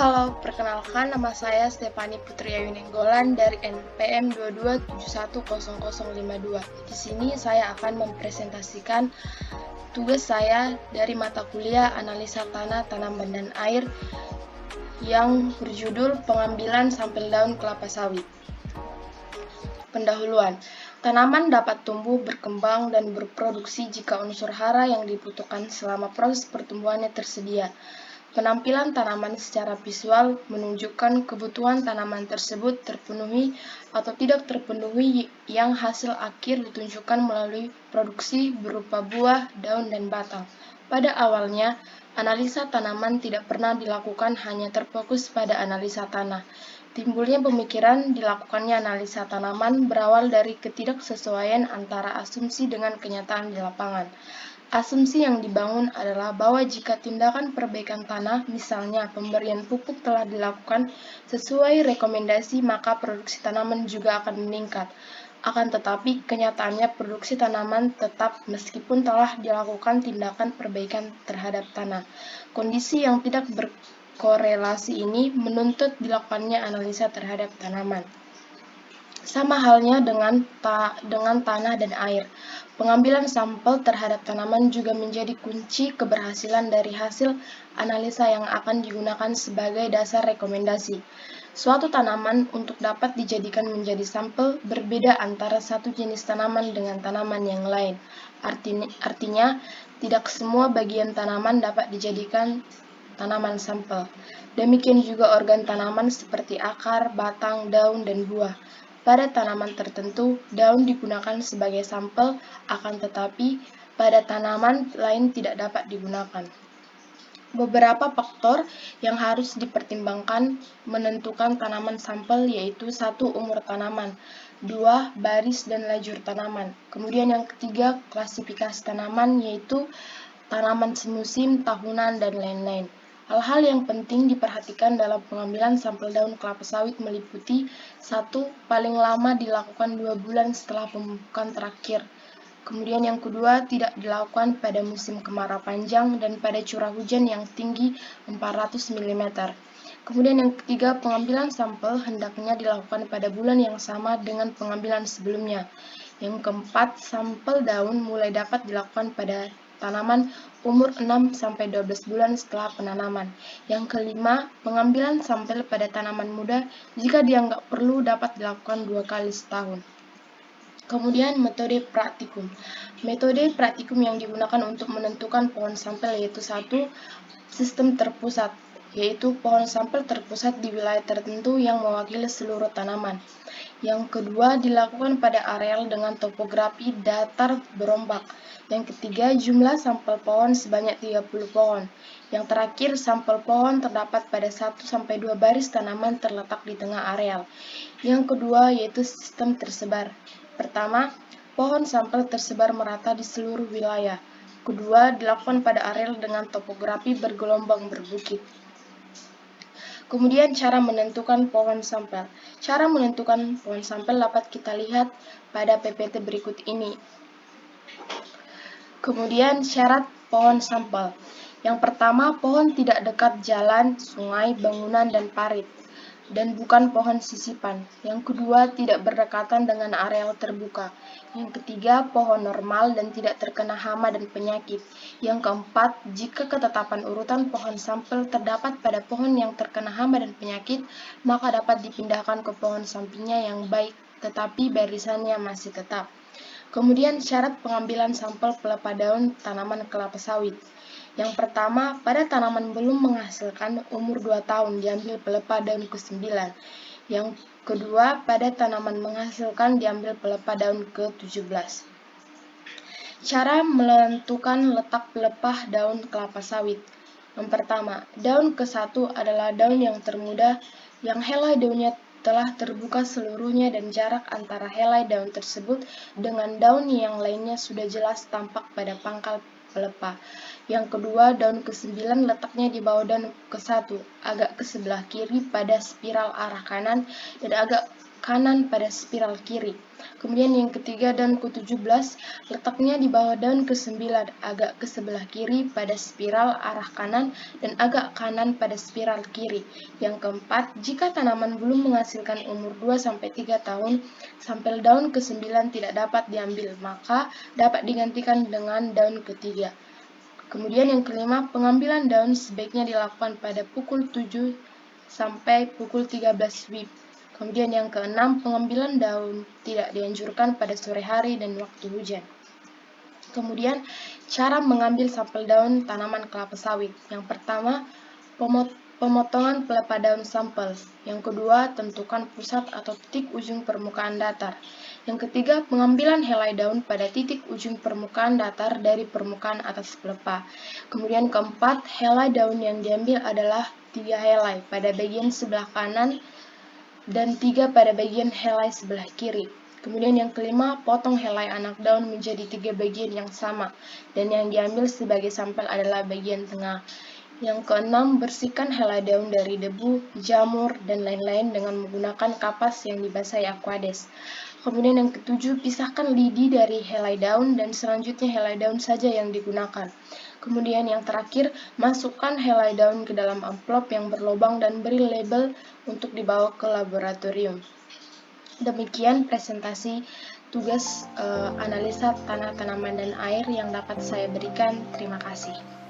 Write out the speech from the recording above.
Halo, perkenalkan nama saya Stefani Putri Ayu Nenggolan dari NPM 22710052. Di sini saya akan mempresentasikan tugas saya dari mata kuliah Analisa Tanah, Tanaman, dan Air yang berjudul Pengambilan Sampel Daun Kelapa Sawit. Pendahuluan. Tanaman dapat tumbuh, berkembang, dan berproduksi jika unsur hara yang dibutuhkan selama proses pertumbuhannya tersedia. Penampilan tanaman secara visual menunjukkan kebutuhan tanaman tersebut terpenuhi atau tidak terpenuhi yang hasil akhir ditunjukkan melalui produksi berupa buah, daun, dan batang. Pada awalnya, analisa tanaman tidak pernah dilakukan hanya terfokus pada analisa tanah. Timbulnya pemikiran dilakukannya analisa tanaman berawal dari ketidaksesuaian antara asumsi dengan kenyataan di lapangan. Asumsi yang dibangun adalah bahwa jika tindakan perbaikan tanah, misalnya pemberian pupuk telah dilakukan sesuai rekomendasi, maka produksi tanaman juga akan meningkat. Akan tetapi, kenyataannya produksi tanaman tetap meskipun telah dilakukan tindakan perbaikan terhadap tanah. Kondisi yang tidak berkorelasi ini menuntut dilakukannya analisa terhadap tanaman. Sama halnya dengan tanah dan air. Pengambilan sampel terhadap tanaman juga menjadi kunci keberhasilan dari hasil analisa yang akan digunakan sebagai dasar rekomendasi. Suatu tanaman untuk dapat dijadikan menjadi sampel berbeda antara satu jenis tanaman dengan tanaman yang lain. Artinya, tidak semua bagian tanaman dapat dijadikan tanaman sampel. Demikian juga organ tanaman seperti akar, batang, daun, dan buah. Pada tanaman tertentu, daun digunakan sebagai sampel, akan tetapi pada tanaman lain tidak dapat digunakan. Beberapa faktor yang harus dipertimbangkan menentukan tanaman sampel yaitu 1. Umur tanaman, 2. Baris dan lajur tanaman. Kemudian yang ketiga, klasifikasi tanaman yaitu tanaman semusim, tahunan, dan lain-lain. Hal-hal yang penting diperhatikan dalam pengambilan sampel daun kelapa sawit meliputi 1. Paling lama dilakukan 2 bulan setelah pemupukan terakhir. Kemudian yang kedua, tidak dilakukan pada musim kemarau panjang dan pada curah hujan yang tinggi 400 mm. Kemudian yang ketiga, pengambilan sampel hendaknya dilakukan pada bulan yang sama dengan pengambilan sebelumnya. Yang keempat, sampel daun mulai dapat dilakukan pada tanaman umur 6-12 bulan setelah penanaman. Yang kelima, pengambilan sampel pada tanaman muda jika dianggap perlu dapat dilakukan 2 kali setahun. Kemudian metode praktikum. Metode praktikum yang digunakan untuk menentukan pohon sampel yaitu 1. Sistem terpusat, yaitu pohon sampel terpusat di wilayah tertentu yang mewakili seluruh tanaman. Yang kedua, dilakukan pada areal dengan topografi datar berombak. Yang ketiga, jumlah sampel pohon sebanyak 30 pohon. Yang terakhir, sampel pohon terdapat pada 1-2 baris tanaman terletak di tengah areal. Yang kedua, yaitu sistem tersebar. Pertama, pohon sampel tersebar merata di seluruh wilayah. Kedua, dilakukan pada areal dengan topografi bergelombang berbukit. Kemudian cara menentukan pohon sampel. Cara menentukan pohon sampel dapat kita lihat pada PPT berikut ini. Kemudian syarat pohon sampel. Yang pertama, pohon tidak dekat jalan, sungai, bangunan, dan parit, dan bukan pohon sisipan. Yang kedua, tidak berdekatan dengan areal terbuka. Yang ketiga, pohon normal dan tidak terkena hama dan penyakit. Yang keempat, jika ketetapan urutan pohon sampel terdapat pada pohon yang terkena hama dan penyakit, maka dapat dipindahkan ke pohon sampingnya yang baik, tetapi barisannya masih tetap. Kemudian syarat pengambilan sampel pelepah daun tanaman kelapa sawit. Yang pertama, pada tanaman belum menghasilkan umur 2 tahun diambil pelepah daun ke-9. Yang kedua, pada tanaman menghasilkan diambil pelepah daun ke-17. Cara menentukan letak pelepah daun kelapa sawit. Yang pertama, daun ke-1 adalah daun yang termuda, yang helai daunnya telah terbuka seluruhnya dan jarak antara helai daun tersebut dengan daun yang lainnya sudah jelas tampak pada pangkal pelepah. Yang kedua, daun ke-9 letaknya di bawah daun ke-1, agak ke sebelah kiri pada spiral arah kanan dan agak kanan pada spiral kiri. Kemudian yang ketiga, daun ke-17 letaknya di bawah daun ke-9 agak ke sebelah kiri pada spiral arah kanan dan agak kanan pada spiral kiri. Yang keempat, jika tanaman belum menghasilkan umur 2-3 tahun, sampel daun ke-9 tidak dapat diambil, maka dapat digantikan dengan daun ketiga. Kemudian yang kelima, pengambilan daun sebaiknya dilakukan pada pukul 7 sampai pukul 13 WIB. Kemudian yang keenam, pengambilan daun tidak dianjurkan pada sore hari dan waktu hujan. Kemudian, cara mengambil sampel daun tanaman kelapa sawit. Yang pertama, pemotongan pelepah daun sampel. Yang kedua, tentukan pusat atau titik ujung permukaan datar. Yang ketiga, pengambilan helai daun pada titik ujung permukaan datar dari permukaan atas pelepah. Kemudian keempat, helai daun yang diambil adalah 3 helai pada bagian sebelah kanan dan 3 pada bagian helai sebelah kiri. Kemudian yang kelima, potong helai anak daun menjadi 3 bagian yang sama, dan yang diambil sebagai sampel adalah bagian tengah. Yang keenam, bersihkan helai daun dari debu, jamur, dan lain-lain dengan menggunakan kapas yang dibasahi Aquades. Kemudian yang ketujuh, pisahkan lidi dari helai daun dan selanjutnya helai daun saja yang digunakan. Kemudian yang terakhir, masukkan helai daun ke dalam amplop yang berlubang dan beri label untuk dibawa ke laboratorium. Demikian presentasi tugas analisa tanah, tanaman, dan air yang dapat saya berikan. Terima kasih.